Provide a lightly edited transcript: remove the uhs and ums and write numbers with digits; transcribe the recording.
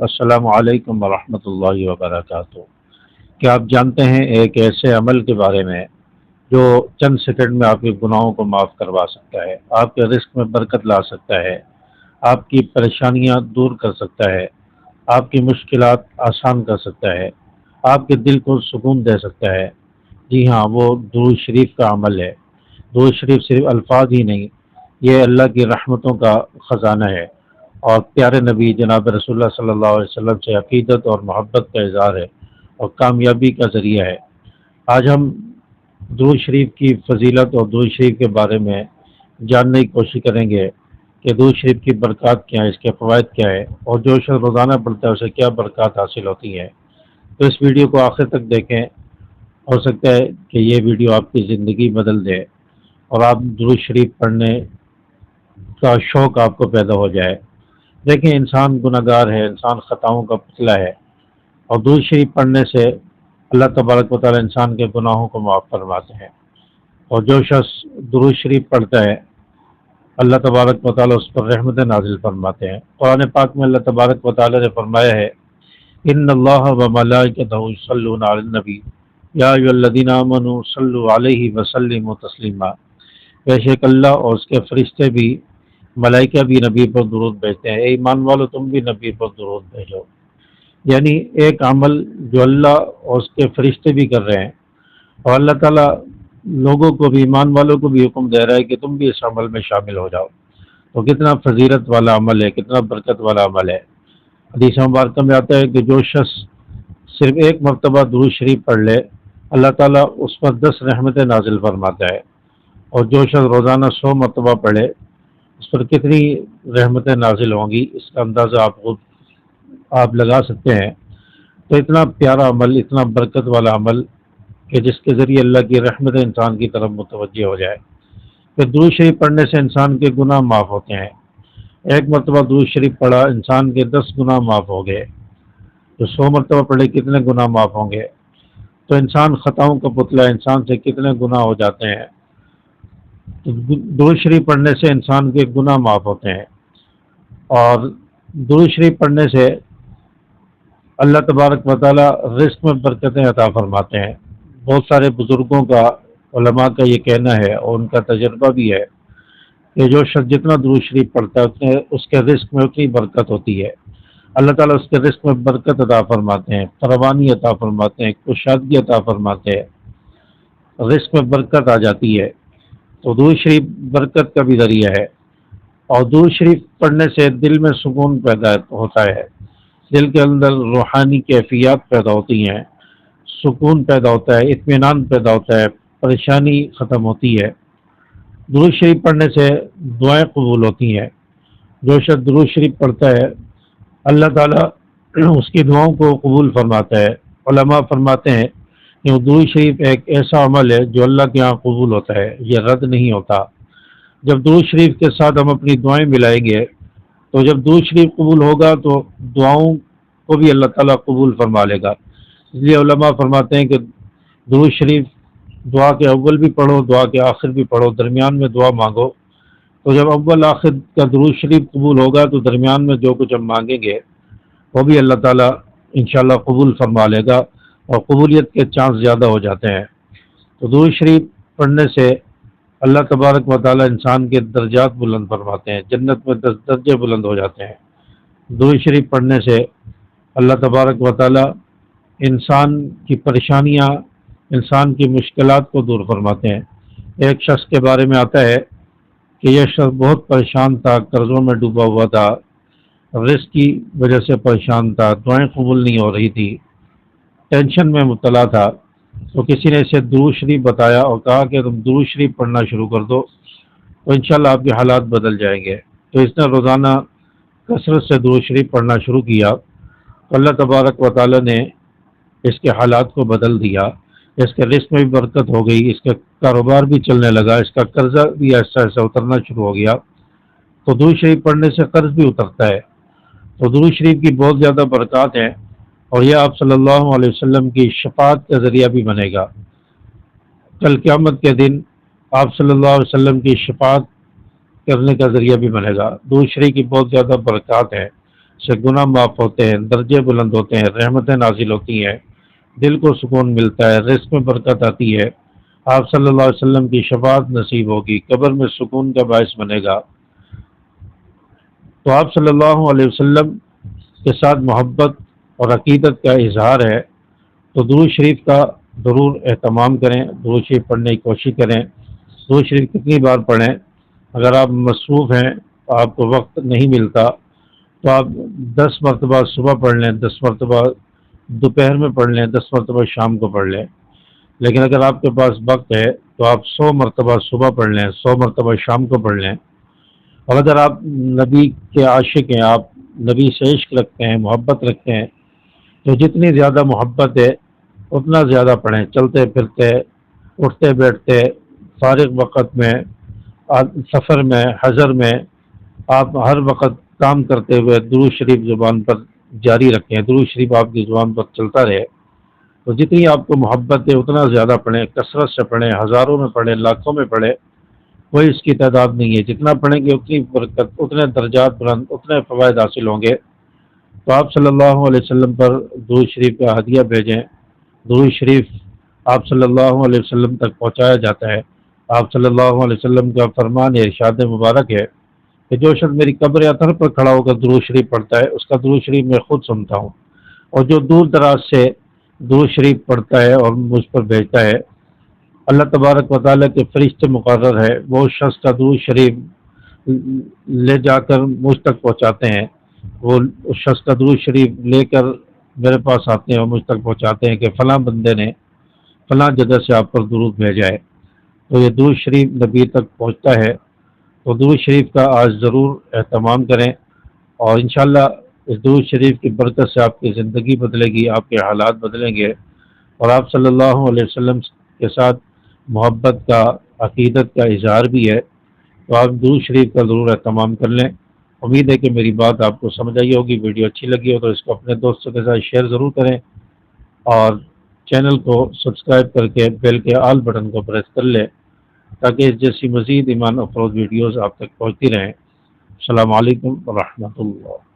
السلام علیکم ورحمۃ اللہ وبرکاتہ۔ کیا آپ جانتے ہیں ایک ایسے عمل کے بارے میں جو چند سیکنڈ میں آپ کے گناہوں کو معاف کروا سکتا ہے، آپ کے رزق میں برکت لا سکتا ہے، آپ کی پریشانیاں دور کر سکتا ہے، آپ کی مشکلات آسان کر سکتا ہے، آپ کے دل کو سکون دے سکتا ہے؟ جی ہاں، وہ درود شریف کا عمل ہے۔ درود شریف صرف الفاظ ہی نہیں، یہ اللہ کی رحمتوں کا خزانہ ہے، اور پیارے نبی جناب رسول اللہ صلی اللہ علیہ وسلم سے عقیدت اور محبت کا اظہار ہے اور کامیابی کا ذریعہ ہے۔ آج ہم درود شریف کی فضیلت اور درود شریف کے بارے میں جاننے کی کوشش کریں گے کہ درود شریف کی برکات کیا ہے، اس کے فوائد کیا ہے، اور جو شخص روزانہ پڑھتا ہے اسے کیا برکات حاصل ہوتی ہیں۔ تو اس ویڈیو کو آخر تک دیکھیں، ہو سکتا ہے کہ یہ ویڈیو آپ کی زندگی بدل دے اور آپ درود شریف پڑھنے کا شوق آپ کو پیدا ہو جائے۔ دیکھیں، انسان گناہ گار ہے، انسان خطاؤں کا پتلا ہے، اور درود شریف پڑھنے سے اللہ تبارک و تعالی انسان کے گناہوں کو معاف فرماتے ہیں۔ اور جو شخص درود شریف پڑھتا ہے، اللہ تبارک و تعالی اس پر رحمت نازل فرماتے ہیں۔ قرآن پاک میں اللہ تبارک و تعالی نے فرمایا ہے، ان اللہ و ملائکتہ یصلون علی النبی یا ایھا الذین آمنوا صلوا علیہ وسلموا تسلیما۔ بے شک اللہ اور اس کے فرشتے بھی، ملائکہ بھی نبی پر درود بھیجتے ہیں۔ اے ایمان والو، تم بھی نبی پر درود بھیجو۔ یعنی ایک عمل جو اللہ اور اس کے فرشتے بھی کر رہے ہیں، اور اللہ تعالیٰ لوگوں کو بھی، ایمان والوں کو بھی حکم دے رہا ہے کہ تم بھی اس عمل میں شامل ہو جاؤ۔ تو کتنا فضیلت والا عمل ہے، کتنا برکت والا عمل ہے۔ حدیث مبارکہ میں آتا ہے کہ جو شخص صرف ایک مرتبہ درود شریف پڑھ لے، اللہ تعالیٰ اس پر 10 رحمتیں نازل فرماتا ہے، اور جو شخص روزانہ 100 مرتبہ پڑھے، اس پر کتنی رحمتیں نازل ہوں گی، اس کا اندازہ آپ لگا سکتے ہیں۔ تو اتنا پیارا عمل، اتنا برکت والا عمل کہ جس کے ذریعے اللہ کی رحمت انسان کی طرف متوجہ ہو جائے۔ پھر درود شریف پڑھنے سے انسان کے گناہ معاف ہوتے ہیں۔ ایک مرتبہ درود شریف پڑھا، انسان کے 10 گناہ معاف ہو گئے۔ جو 100 مرتبہ پڑھے، کتنے گناہ معاف ہوں گے؟ تو انسان خطاؤں کا پتلا ہے، انسان سے کتنے گناہ ہو جاتے ہیں۔ تو درود شریف پڑھنے سے انسان کے گناہ معاف ہوتے ہیں، اور درود شریف پڑھنے سے اللہ تبارک و تعالی رزق میں برکتیں عطا فرماتے ہیں۔ بہت سارے بزرگوں کا، علماء کا یہ کہنا ہے، اور ان کا تجربہ بھی ہے، کہ جو شخص جتنا درود شریف پڑھتا ہے اس کے رزق میں اتنی برکت ہوتی ہے۔ اللہ تعالیٰ اس کے رزق میں برکت عطا فرماتے ہیں، فراوانی عطا فرماتے ہیں، کشادگی عطا فرماتے ہیں، رزق میں برکت آ جاتی ہے۔ تو درود شریف برکت کا بھی ذریعہ ہے، اور درود شریف پڑھنے سے دل میں سکون پیدا ہوتا ہے، دل کے اندر روحانی کیفیات پیدا ہوتی ہیں، سکون پیدا ہوتا ہے، اطمینان پیدا ہوتا ہے، پریشانی ختم ہوتی ہے۔ درود شریف پڑھنے سے دعائیں قبول ہوتی ہیں۔ جو شخص درود شریف پڑھتا ہے، اللہ تعالیٰ اس کی دعاؤں کو قبول فرماتا ہے۔ علماء فرماتے ہیں کہ درود شریف ایک ایسا عمل ہے جو اللہ کے ہاں قبول ہوتا ہے، یہ رد نہیں ہوتا۔ جب درود شریف کے ساتھ ہم اپنی دعائیں ملائیں گے، تو جب درود شریف قبول ہوگا تو دعاؤں کو بھی اللہ تعالیٰ قبول فرما لے گا۔ اس لیے علماء فرماتے ہیں کہ درود شریف دعا کے اول بھی پڑھو، دعا کے آخر بھی پڑھو، درمیان میں دعا مانگو۔ تو جب اول آخر کا درود شریف قبول ہوگا تو درمیان میں جو کچھ ہم مانگیں گے وہ بھی اللہ تعالیٰ انشاءاللہ قبول فرما لے گا، اور قبولیت کے چانس زیادہ ہو جاتے ہیں۔ تو درود شریف پڑھنے سے اللہ تبارک و تعالیٰ انسان کے درجات بلند فرماتے ہیں، جنت میں 10 درجے بلند ہو جاتے ہیں۔ درود شریف پڑھنے سے اللہ تبارک و تعالیٰ انسان کی پریشانیاں، انسان کی مشکلات کو دور فرماتے ہیں۔ ایک شخص کے بارے میں آتا ہے کہ یہ شخص بہت پریشان تھا، قرضوں میں ڈوبا ہوا تھا، رزق کی وجہ سے پریشان تھا، دعائیں قبول نہیں ہو رہی تھی، ٹینشن میں مبتلا تھا۔ تو کسی نے اسے درود شریف بتایا اور کہا کہ تم درود شریف پڑھنا شروع کر دو تو انشاءاللہ آپ کے حالات بدل جائیں گے۔ تو اس نے روزانہ کثرت سے درود شریف پڑھنا شروع کیا، تو اللہ تبارک و تعالی نے اس کے حالات کو بدل دیا، اس کے رزق میں بھی برکت ہو گئی، اس کا کاروبار بھی چلنے لگا، اس کا قرضہ بھی ایسا ایسا اترنا شروع ہو گیا۔ تو درود شریف پڑھنے سے قرض بھی اترتا ہے۔ تو درود شریف کی بہت زیادہ برکات ہیں، اور یہ آپ صلی اللہ علیہ وسلم کی شفاعت کا ذریعہ بھی بنے گا۔ کل قیامت کے دن آپ صلی اللہ علیہ وسلم کی شفاعت کرنے کا ذریعہ بھی بنے گا۔ درود شریف کی بہت زیادہ برکات ہیں۔ سے گناہ معاف ہوتے ہیں، درجے بلند ہوتے ہیں، رحمتیں نازل ہوتی ہیں، دل کو سکون ملتا ہے، رزق میں برکت آتی ہے، آپ صلی اللہ علیہ وسلم کی شفاعت نصیب ہوگی، قبر میں سکون کا باعث بنے گا۔ تو آپ صلی اللہ علیہ وسلم کے ساتھ محبت اور عقیدت کا اظہار ہے، تو درود شریف کا ضرور اہتمام کریں، درود شریف پڑھنے کی کوشش کریں۔ درود شریف کتنی بار پڑھیں؟ اگر آپ مصروف ہیں، آپ کو وقت نہیں ملتا، تو آپ 10 مرتبہ صبح پڑھ لیں، 10 مرتبہ دوپہر میں پڑھ لیں، 10 مرتبہ شام کو پڑھ لیں۔ لیکن اگر آپ کے پاس وقت ہے تو آپ 100 مرتبہ صبح پڑھ لیں، 100 مرتبہ شام کو پڑھ لیں۔ اور اگر آپ نبی کے عاشق ہیں، آپ نبی سے عشق رکھتے ہیں، محبت رکھتے ہیں، تو جتنی زیادہ محبت ہے اتنا زیادہ پڑھیں، چلتے پھرتے، اٹھتے بیٹھتے، فارغ وقت میں، سفر میں، حضر میں، آپ ہر وقت کام کرتے ہوئے درود شریف زبان پر جاری رکھیں، درود شریف آپ کی زبان پر چلتا رہے۔ تو جتنی آپ کو محبت ہے اتنا زیادہ پڑھیں، کثرت سے پڑھیں، ہزاروں میں پڑھیں، لاکھوں میں پڑھیں، کوئی اس کی تعداد نہیں ہے۔ جتنا پڑھیں گے اتنی برکت، اتنے درجات بلند، اتنے فوائد حاصل ہوں گے۔ تو آپ صلی اللہ علیہ وسلم پر درود شریف کا ہدیہ بھیجیں۔ درود شریف آپ صلی اللہ علیہ وسلم تک پہنچایا جاتا ہے۔ آپ صلی اللہ علیہ وسلم کا فرمان ارشاد مبارک ہے کہ جو شخص میری قبر اطہر پر کھڑا ہو کر درود شریف پڑھتا ہے، اس کا درود شریف میں خود سنتا ہوں، اور جو دور دراز سے درود شریف پڑھتا ہے اور مجھ پر بھیجتا ہے، اللہ تبارک و تعالیٰ کے فرشتے مقرر ہے، وہ اس شخص کا درود شریف لے جا کر مجھ تک پہنچاتے ہیں۔ وہ اس شخص کا درود شریف لے کر میرے پاس آتے ہیں اور مجھ تک پہنچاتے ہیں کہ فلاں بندے نے فلاں جگہ سے آپ پر درود بھیجا ہے۔ تو یہ درود شریف نبی تک پہنچتا ہے، تو درود شریف کا آج ضرور اہتمام کریں، اور انشاءاللہ اس درود شریف کی برکت سے آپ کی زندگی بدلے گی، آپ کے حالات بدلیں گے، اور آپ صلی اللہ علیہ وسلم کے ساتھ محبت کا، عقیدت کا اظہار بھی ہے۔ تو آپ درود شریف کا ضرور اہتمام کر لیں۔ امید ہے کہ میری بات آپ کو سمجھ آئی ہوگی، ویڈیو اچھی لگی ہو تو اس کو اپنے دوستوں کے ساتھ شیئر ضرور کریں، اور چینل کو سبسکرائب کر کے بیل کے آل بٹن کو پریس کر لیں تاکہ اس جیسی مزید ایمان افروز ویڈیوز آپ تک پہنچتی رہیں۔ السلام علیکم ورحمۃ اللہ۔